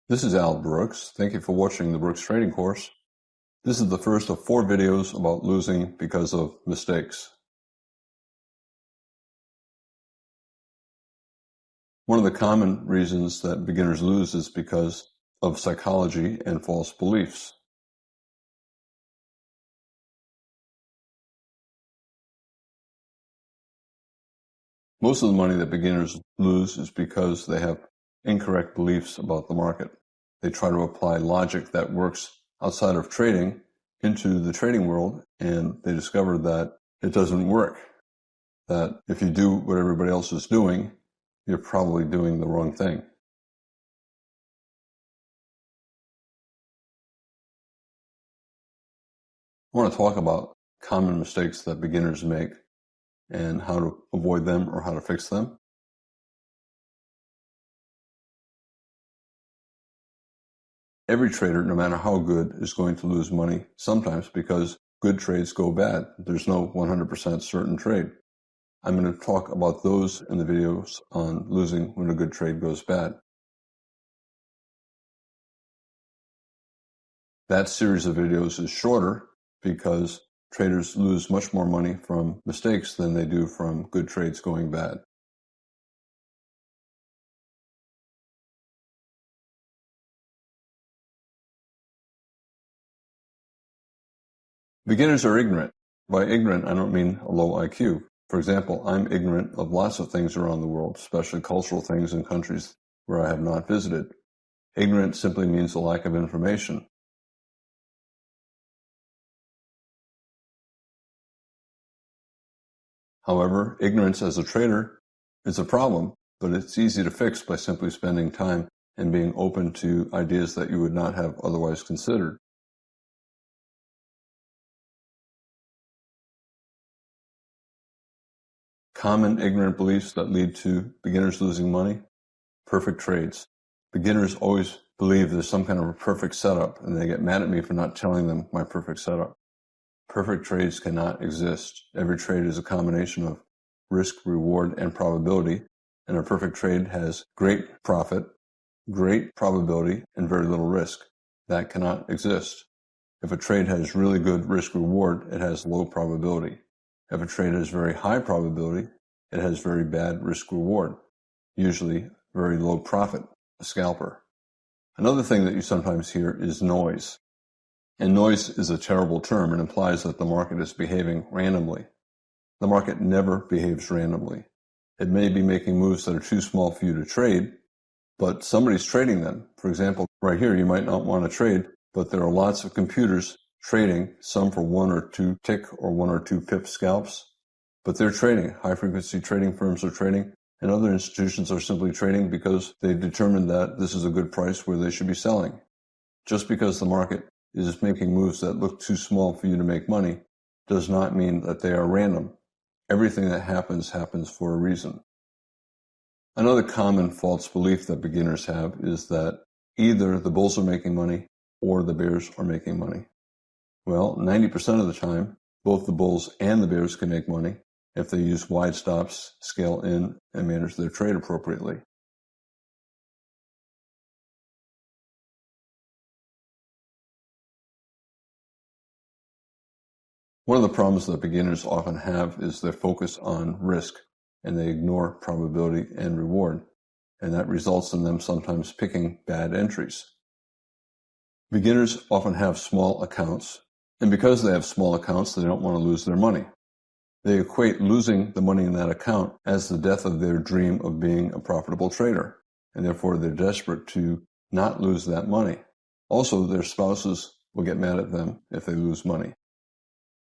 This is Al Brooks. Thank you for watching the Brooks Trading Course. This is the first of 4 videos about losing because of mistakes. One of the common reasons that beginners lose is because of psychology and false beliefs. Most of the money that beginners lose is because they have incorrect beliefs about the market. They try to apply logic that works outside of trading into the trading world, and they discover that it doesn't work. That if you do what everybody else is doing, you're probably doing the wrong thing. I want to talk about common mistakes that beginners make and how to avoid them or how to fix them. Every trader, no matter how good, is going to lose money sometimes because good trades go bad. There's no 100% certain trade. I'm going to talk about those in the videos on losing when a good trade goes bad. That series of videos is shorter because traders lose much more money from mistakes than they do from good trades going bad. Beginners are ignorant. By ignorant, I don't mean a low IQ. For example, I'm ignorant of lots of things around the world, especially cultural things in countries where I have not visited. Ignorant simply means a lack of information. However, ignorance as a trader is a problem, but it's easy to fix by simply spending time and being open to ideas that you would not have otherwise considered. Common ignorant beliefs that lead to beginners losing money: perfect trades. Beginners always believe there's some kind of a perfect setup, and they get mad at me for not telling them my perfect setup. Perfect trades cannot exist. Every trade is a combination of risk, reward, and probability, and a perfect trade has great profit, great probability, and very little risk. That cannot exist. If a trade has really good risk reward, it has low probability. If a trade has very high probability, it has very bad risk reward, usually very low profit, a scalper. Another thing that you sometimes hear is noise. And noise is a terrible term and implies that the market is behaving randomly. The market never behaves randomly. It may be making moves that are too small for you to trade, but somebody's trading them. For example, right here, you might not want to trade, but there are lots of computers trading, some for 1 or 2 tick or 1 or 2 pip scalps, but they're trading. High-frequency trading firms are trading, and other institutions are simply trading because they've determined that this is a good price where they should be selling. Just because the market is making moves that look too small for you to make money does not mean that they are random. Everything that happens for a reason. Another common false belief that beginners have is that either the bulls are making money or the bears are making money. Well, 90% of the time, both the bulls and the bears can make money if they use wide stops, scale in, and manage their trade appropriately. One of the problems that beginners often have is their focus on risk, and they ignore probability and reward, and that results in them sometimes picking bad entries. Beginners often have small accounts, and because they have small accounts, they don't want to lose their money. They equate losing the money in that account as the death of their dream of being a profitable trader, and therefore they're desperate to not lose that money. Also, their spouses will get mad at them if they lose money.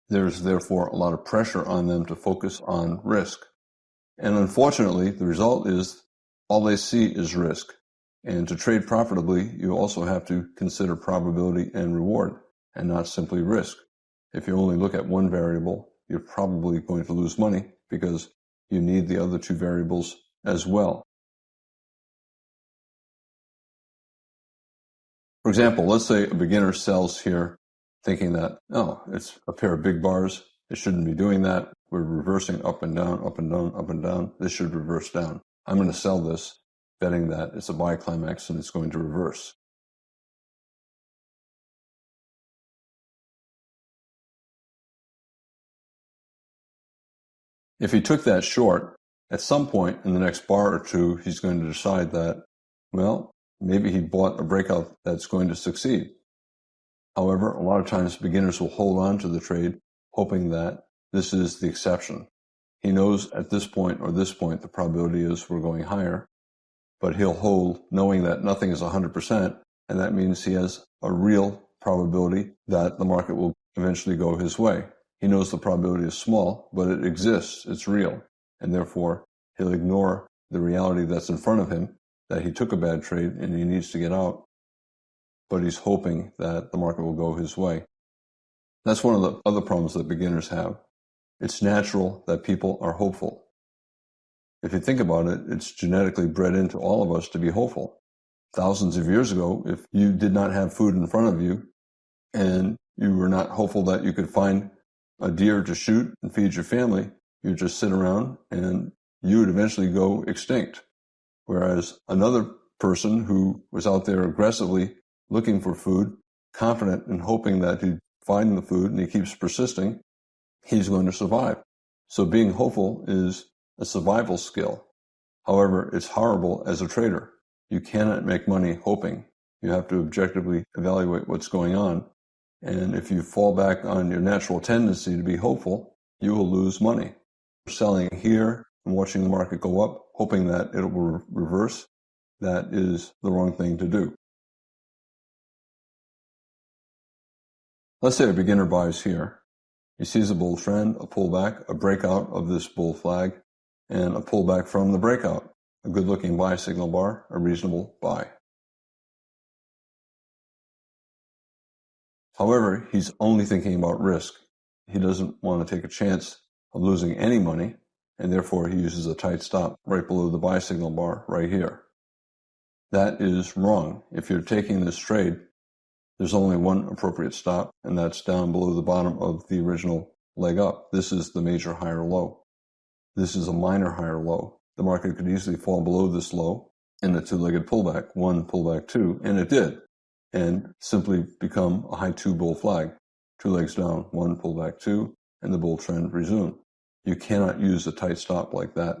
There's therefore a lot of pressure on them to focus on risk. And unfortunately, the result is all they see is risk. And to trade profitably, you also have to consider probability and reward, and not simply risk. If you only look at one variable, you're probably going to lose money because you need the other 2 variables as well. For example, let's say a beginner sells here thinking that, oh, it's a pair of big bars. It shouldn't be doing that. We're reversing up and down, up and down, up and down. This should reverse down. I'm going to sell this. betting that it's a buy climax and it's going to reverse. If he took that short, at some point in the next bar or two, he's going to decide that, well, maybe he bought a breakout that's going to succeed. However, a lot of times beginners will hold on to the trade, hoping that this is the exception. He knows at this point or this point the probability is we're going higher, but he'll hold knowing that nothing is 100%, and that means he has a real probability that the market will eventually go his way. He knows the probability is small, but it exists, it's real, and therefore he'll ignore the reality that's in front of him, that he took a bad trade and he needs to get out, but he's hoping that the market will go his way. That's one of the other problems that beginners have. It's natural that people are hopeful. If you think about it, it's genetically bred into all of us to be hopeful. Thousands of years ago, if you did not have food in front of you and you were not hopeful that you could find a deer to shoot and feed your family, you'd just sit around and you would eventually go extinct. Whereas another person who was out there aggressively looking for food, confident and hoping that he'd find the food, and he keeps persisting, he's going to survive. So being hopeful is a survival skill. However, it's horrible as a trader. You cannot make money hoping. You have to objectively evaluate what's going on. And if you fall back on your natural tendency to be hopeful, you will lose money. Selling here and watching the market go up, hoping that it will reverse, that is the wrong thing to do. Let's say a beginner buys here. He sees a bull trend, a pullback, a breakout of this bull flag, and a pullback from the breakout. A good-looking buy signal bar, a reasonable buy. However, he's only thinking about risk. He doesn't want to take a chance of losing any money, and therefore he uses a tight stop right below the buy signal bar right here. That is wrong. If you're taking this trade, there's only one appropriate stop, and that's down below the bottom of the original leg up. This is the major higher low. This is a minor higher low. The market could easily fall below this low in a two-legged pullback, one pullback two, and it did, and simply become a high two bull flag. Two legs down, one pullback two, and the bull trend resumed. You cannot use a tight stop like that.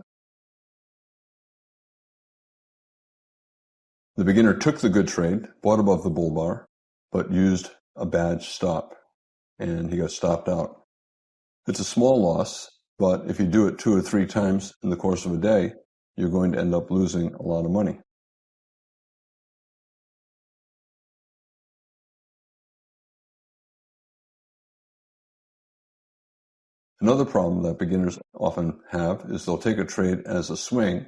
The beginner took the good trade, bought above the bull bar, but used a bad stop, and he got stopped out. It's a small loss, but if you do it 2 or 3 times in the course of a day, you're going to end up losing a lot of money. Another problem that beginners often have is they'll take a trade as a swing,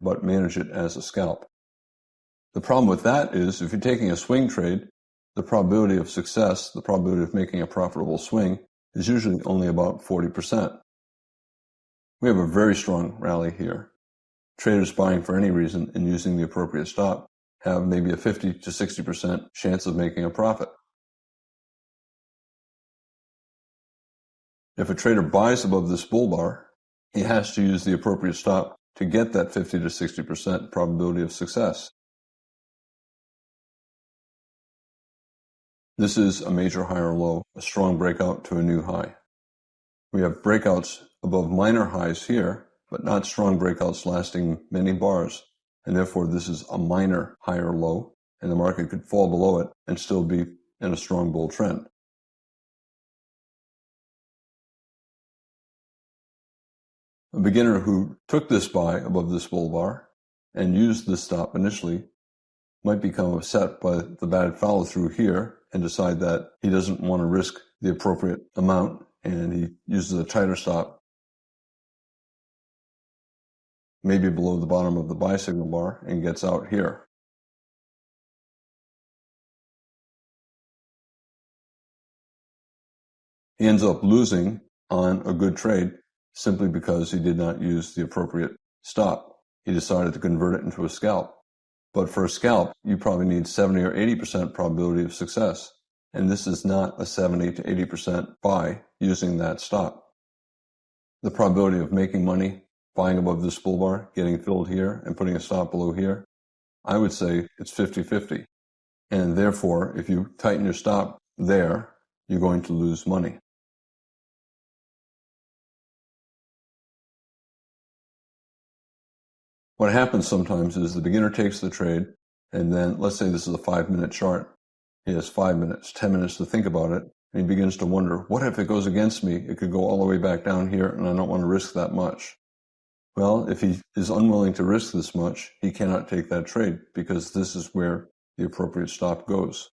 but manage it as a scalp. The problem with that is if you're taking a swing trade, the probability of success, the probability of making a profitable swing, is usually only about 40%. We have a very strong rally here. Traders buying for any reason and using the appropriate stop have maybe a 50 to 60% chance of making a profit. If a trader buys above this bull bar, he has to use the appropriate stop to get that 50 to 60% probability of success. This is a major higher low, a strong breakout to a new high. We have breakouts above minor highs here, but not strong breakouts lasting many bars, and therefore this is a minor higher low, and the market could fall below it and still be in a strong bull trend. A beginner who took this buy above this bull bar and used this stop initially might become upset by the bad follow-through here and decide that he doesn't want to risk the appropriate amount, and he uses a tighter stop, maybe below the bottom of the buy signal bar, and gets out here. He ends up losing on a good trade simply because he did not use the appropriate stop. He decided to convert it into a scalp. But for a scalp, you probably need 70 or 80% probability of success. And this is not a 70 to 80% buy using that stop. The probability of making money buying above this bull bar, getting filled here, and putting a stop below here, I would say it's 50-50. And therefore, if you tighten your stop there, you're going to lose money. What happens sometimes is the beginner takes the trade, and then let's say this is a 5-minute chart. He has 5 minutes, 10 minutes to think about it, and he begins to wonder, what if it goes against me? It could go all the way back down here, and I don't want to risk that much. Well, if he is unwilling to risk this much, he cannot take that trade because this is where the appropriate stop goes.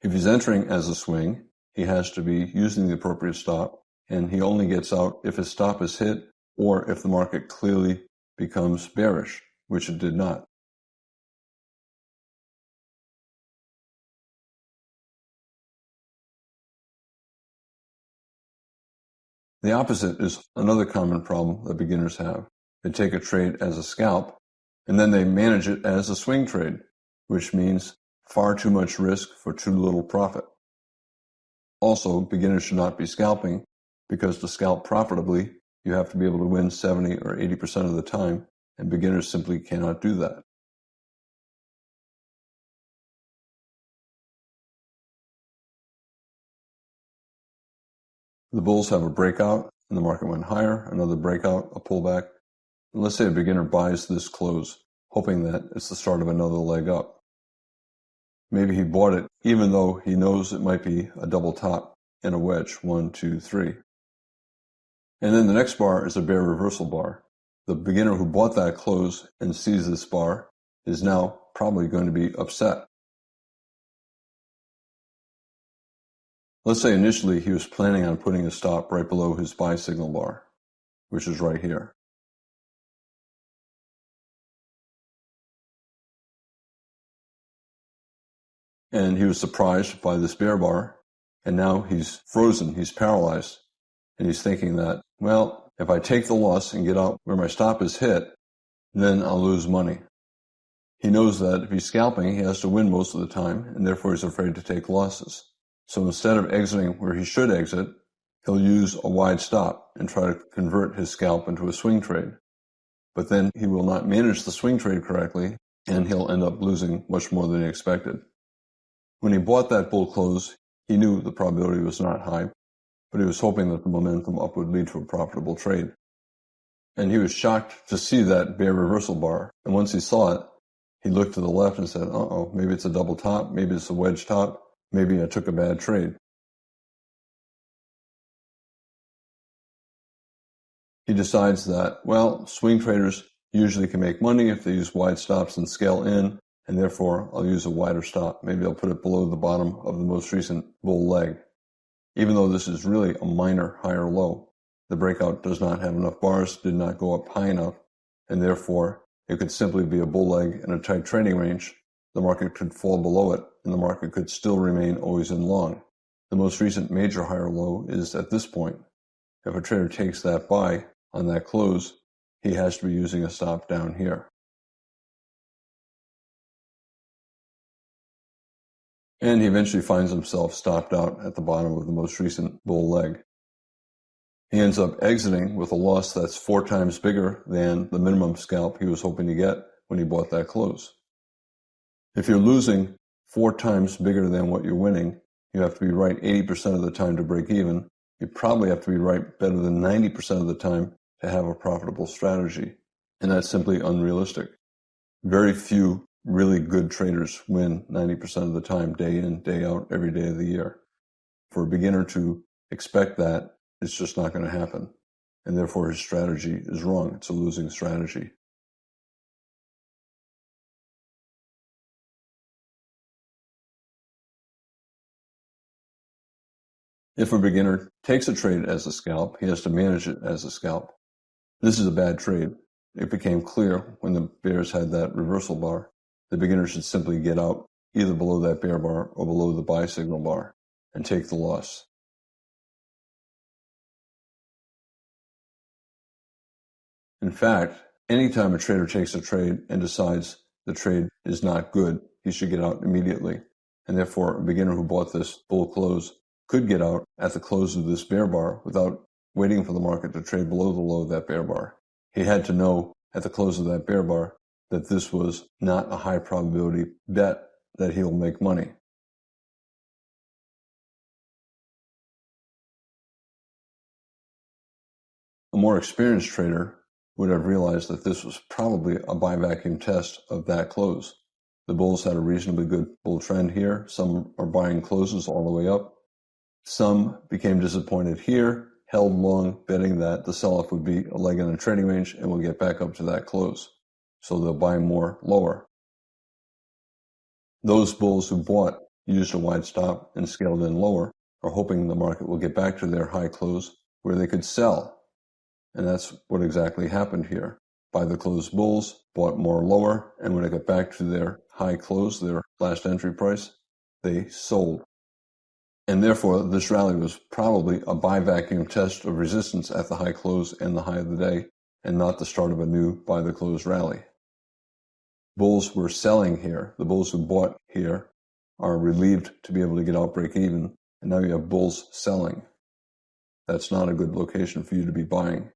If he's entering as a swing, he has to be using the appropriate stop, and he only gets out if his stop is hit or if the market clearly becomes bearish, which it did not. The opposite is another common problem that beginners have. They take a trade as a scalp, and then they manage it as a swing trade, which means far too much risk for too little profit. Also, beginners should not be scalping, because to scalp profitably, you have to be able to win 70 or 80% of the time, and beginners simply cannot do that. The bulls have a breakout, and the market went higher, another breakout, a pullback. And let's say a beginner buys this close, hoping that it's the start of another leg up. Maybe he bought it even though he knows it might be a double top and a wedge, 1, 2, 3. And then the next bar is a bear reversal bar. The beginner who bought that close and sees this bar is now probably going to be upset. Let's say initially he was planning on putting a stop right below his buy signal bar, which is right here. And he was surprised by this bear bar, and now he's frozen, he's paralyzed, and he's thinking that, well, if I take the loss and get out where my stop is hit, then I'll lose money. He knows that if he's scalping, he has to win most of the time, and therefore he's afraid to take losses. So instead of exiting where he should exit, he'll use a wide stop and try to convert his scalp into a swing trade. But then he will not manage the swing trade correctly, and he'll end up losing much more than he expected. When he bought that bull close, he knew the probability was not high, but he was hoping that the momentum up would lead to a profitable trade. And he was shocked to see that bear reversal bar, and once he saw it, he looked to the left and said, uh-oh, maybe it's a double top, maybe it's a wedge top, maybe I took a bad trade. He decides that, well, swing traders usually can make money if they use wide stops and scale in, and therefore I'll use a wider stop. Maybe I'll put it below the bottom of the most recent bull leg. Even though this is really a minor higher low, the breakout does not have enough bars, did not go up high enough, and therefore it could simply be a bull leg in a tight trading range. The market could fall below it, and the market could still remain always in long. The most recent major higher low is at this point. If a trader takes that buy on that close, he has to be using a stop down here. And he eventually finds himself stopped out at the bottom of the most recent bull leg. He ends up exiting with a loss that's 4 times bigger than the minimum scalp he was hoping to get when he bought that close. If you're losing 4 times bigger than what you're winning, you have to be right 80% of the time to break even. You probably have to be right better than 90% of the time to have a profitable strategy. And that's simply unrealistic. Very few really good traders win 90% of the time, day in, day out, every day of the year. For a beginner to expect that, it's just not going to happen. And therefore his strategy is wrong. It's a losing strategy. If a beginner takes a trade as a scalp, he has to manage it as a scalp. This is a bad trade. It became clear when the bears had that reversal bar. The beginner should simply get out either below that bear bar or below the buy signal bar and take the loss. In fact, anytime a trader takes a trade and decides the trade is not good, he should get out immediately. And therefore, a beginner who bought this bull close could get out at the close of this bear bar without waiting for the market to trade below the low of that bear bar. He had to know at the close of that bear bar that this was not a high probability bet that he'll make money. A more experienced trader would have realized that this was probably a buy vacuum test of that close. The bulls had a reasonably good bull trend here. Some are buying closes all the way up. Some became disappointed here, held long, betting that the sell-off would be a leg in a trading range and will get back up to that close. So they'll buy more lower. Those bulls who bought used a wide stop and scaled in lower are hoping the market will get back to their high close where they could sell. And that's what exactly happened here. By the close, bulls bought more lower, and when it got back to their high close, their last entry price, they sold. And therefore, this rally was probably a buy vacuum test of resistance at the high close and the high of the day, and not the start of a new buy the close rally. Bulls were selling here. The bulls who bought here are relieved to be able to get out break even, and now you have bulls selling. That's not a good location for you to be buying.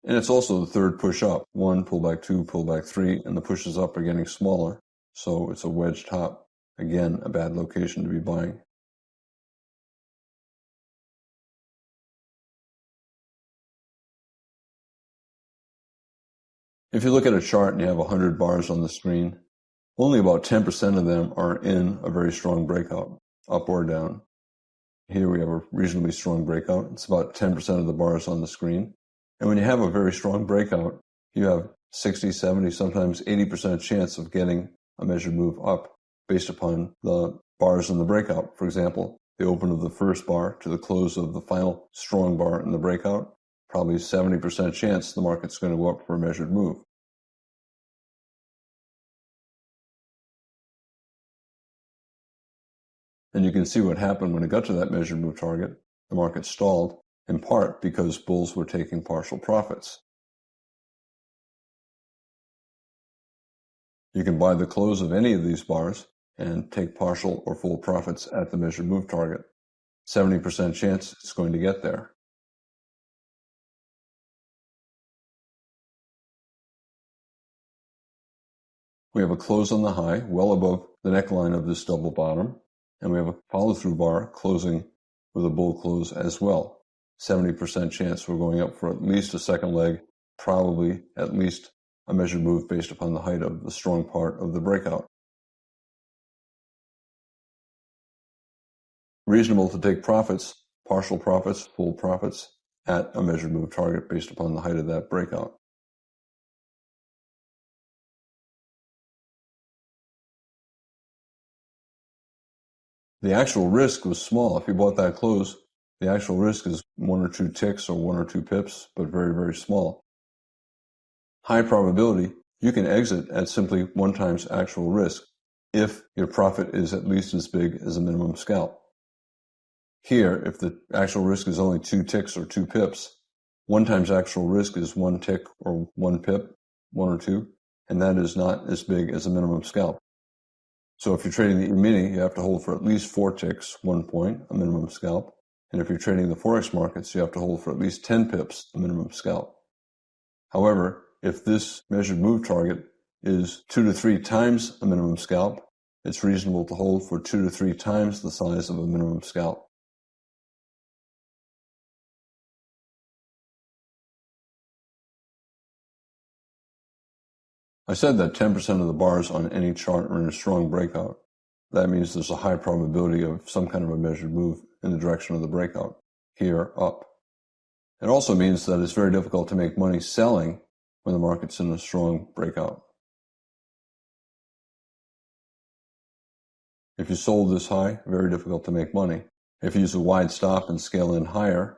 And it's also the third push up. 1, pullback 2, pullback 3, and the pushes up are getting smaller. So it's a wedge top. Again, a bad location to be buying. If you look at a chart and you have 100 bars on the screen, only about 10% of them are in a very strong breakout, up or down. Here we have a reasonably strong breakout. It's about 10% of the bars on the screen. And when you have a very strong breakout, you have 60, 70, sometimes 80% chance of getting a measured move up based upon the bars in the breakout. For example, the open of the first bar to the close of the final strong bar in the breakout, probably 70% chance the market's going to go up for a measured move. And you can see what happened when it got to that measured move target. The market stalled, in part because bulls were taking partial profits. You can buy the close of any of these bars and take partial or full profits at the measured move target. 70% chance it's going to get there. We have a close on the high, well above the neckline of this double bottom, and we have a follow-through bar closing with a bull close as well. 70% chance we're going up for at least a second leg, probably at least a measured move based upon the height of the strong part of the breakout. Reasonable to take profits, partial profits, full profits, at a measured move target based upon the height of that breakout. The actual risk was small. If you bought that close, the actual risk is 1 or 2 ticks or 1 or 2 pips, but very, very small. High probability, you can exit at simply 1 times actual risk if your profit is at least as big as a minimum scalp. Here, if the actual risk is only 2 ticks or 2 pips, 1 times actual risk is 1 tick or 1 pip, 1 or 2, and that is not as big as a minimum scalp. So if you're trading the E-mini, you have to hold for at least 4 ticks, 1 point, a minimum scalp. And if you're trading the Forex markets, you have to hold for at least 10 pips, a minimum scalp. However, if this measured move target is 2 to 3 times a minimum scalp, it's reasonable to hold for 2 to 3 times the size of a minimum scalp. I said that 10% of the bars on any chart are in a strong breakout. That means there's a high probability of some kind of a measured move in the direction of the breakout, here, up. It also means that it's very difficult to make money selling when the market's in a strong breakout. If you sold this high, very difficult to make money. If you use a wide stop and scale in higher,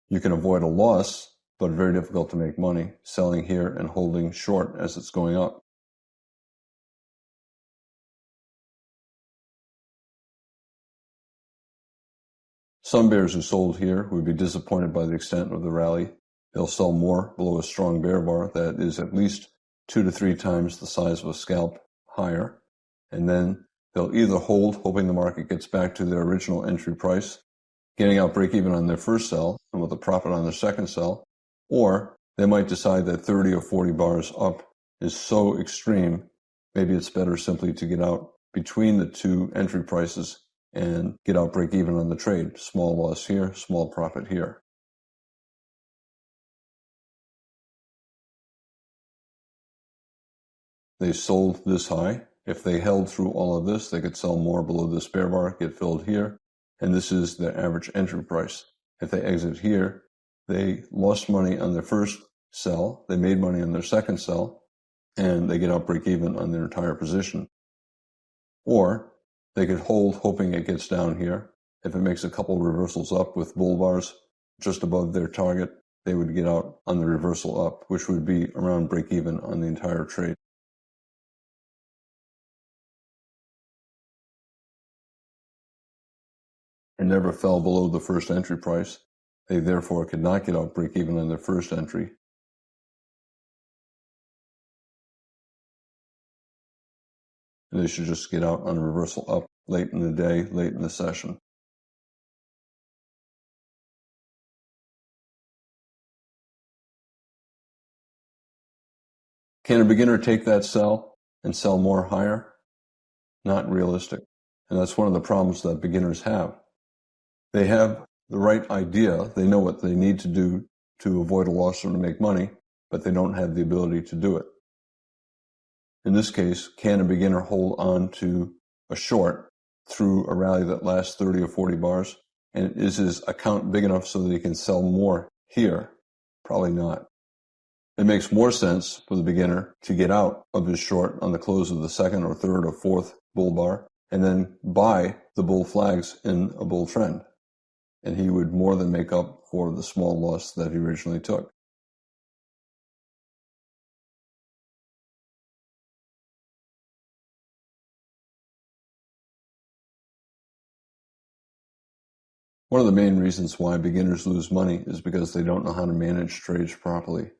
you can avoid a loss, but very difficult to make money selling here and holding short as it's going up. Some bears who sold here would be disappointed by the extent of the rally. They'll sell more below a strong bear bar that is at least 2 to 3 times the size of a scalp higher, and then They'll either hold, hoping the market gets back to their original entry price, getting out break even on their first sell and with a profit on their second sell, or they might decide that 30 or 40 bars up is so extreme, maybe it's better simply to get out between the two entry prices and get out break even on the trade. Small loss here, small profit here. They sold this high. If they held through all of this, they could sell more below this bear bar, get filled here, and this is their average entry price. If they exit here, they lost money on their first sell, they made money on their second sell, and they get out break even on their entire position. Or they could hold, hoping it gets down here. If it makes a couple reversals up with bull bars just above their target, they would get out on the reversal up, which would be around break even on the entire trade. And never fell below the first entry price. They therefore could not get out break even on their first entry. And they should just get out on a reversal up late in the day, late in the session. Can a beginner take that sell and sell more higher? Not realistic. And that's one of the problems that beginners have. They have the right idea. They know what they need to do to avoid a loss or to make money, but they don't have the ability to do it. In this case, can a beginner hold on to a short through a rally that lasts 30 or 40 bars? And is his account big enough so that he can sell more here? Probably not. It makes more sense for the beginner to get out of his short on the close of the second or third or fourth bull bar and then buy the bull flags in a bull trend. And he would more than make up for the small loss that he originally took. One of the main reasons why beginners lose money is because they don't know how to manage trades properly.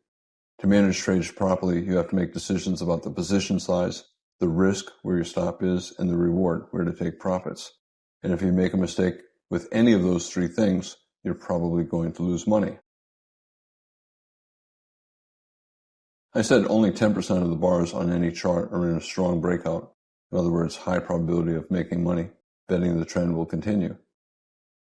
To manage trades properly, you have to make decisions about the position size, the risk, where your stop is, and the reward, where to take profits. And if you make a mistake with any of those three things, you're probably going to lose money. I said only 10% of the bars on any chart are in a strong breakout. In other words, high probability of making money, betting the trend will continue.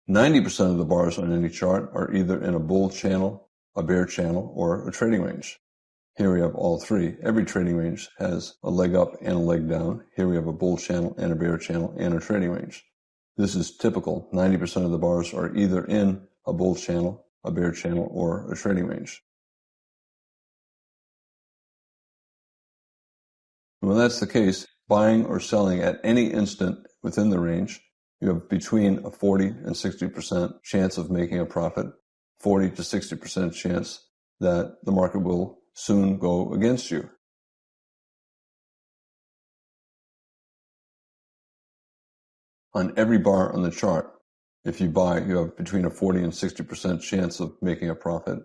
90% of the bars on any chart are either in a bull channel, a bear channel, or a trading range. Here we have all three. Every trading range has a leg up and a leg down. Here we have a bull channel and a bear channel and a trading range. This is typical. 90% of the bars are either in a bull channel, a bear channel, or a trading range. And when that's the case, buying or selling at any instant within the range, you have between a 40 and 60% chance of making a profit, 40 to 60% chance that the market will soon go against you. On every bar on the chart, if you buy, you have between a 40 and 60% chance of making a profit.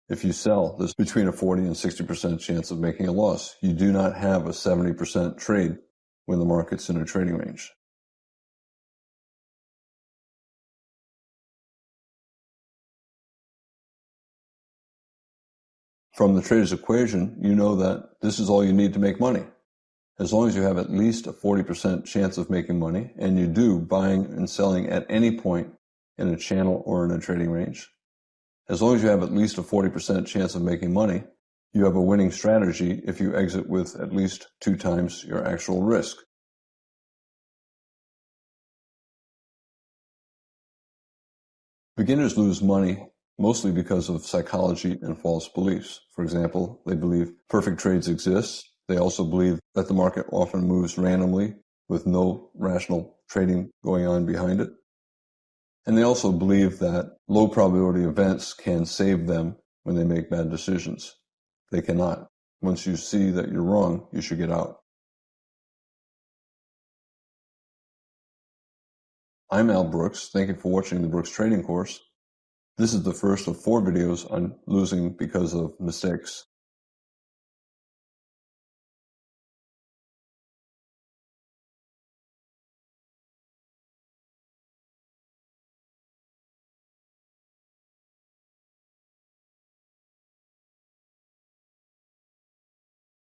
If you sell, there's between a 40 and 60% chance of making a loss. You do not have a 70% trade when the market's in a trading range. From the trader's equation, you know that this is all you need to make money. As long as you have at least a 40% chance of making money, and you do buying and selling at any point in a channel or in a trading range, as long as you have at least a 40% chance of making money, you have a winning strategy if you exit with at least 2 times your actual risk. Beginners lose money mostly because of psychology and false beliefs. For example, they believe perfect trades exist. They also believe that the market often moves randomly with no rational trading going on behind it. And they also believe that low probability events can save them when they make bad decisions. They cannot. Once you see that you're wrong, you should get out. I'm Al Brooks. Thank you for watching the Brooks Trading Course. This is the first of 4 videos on losing because of mistakes.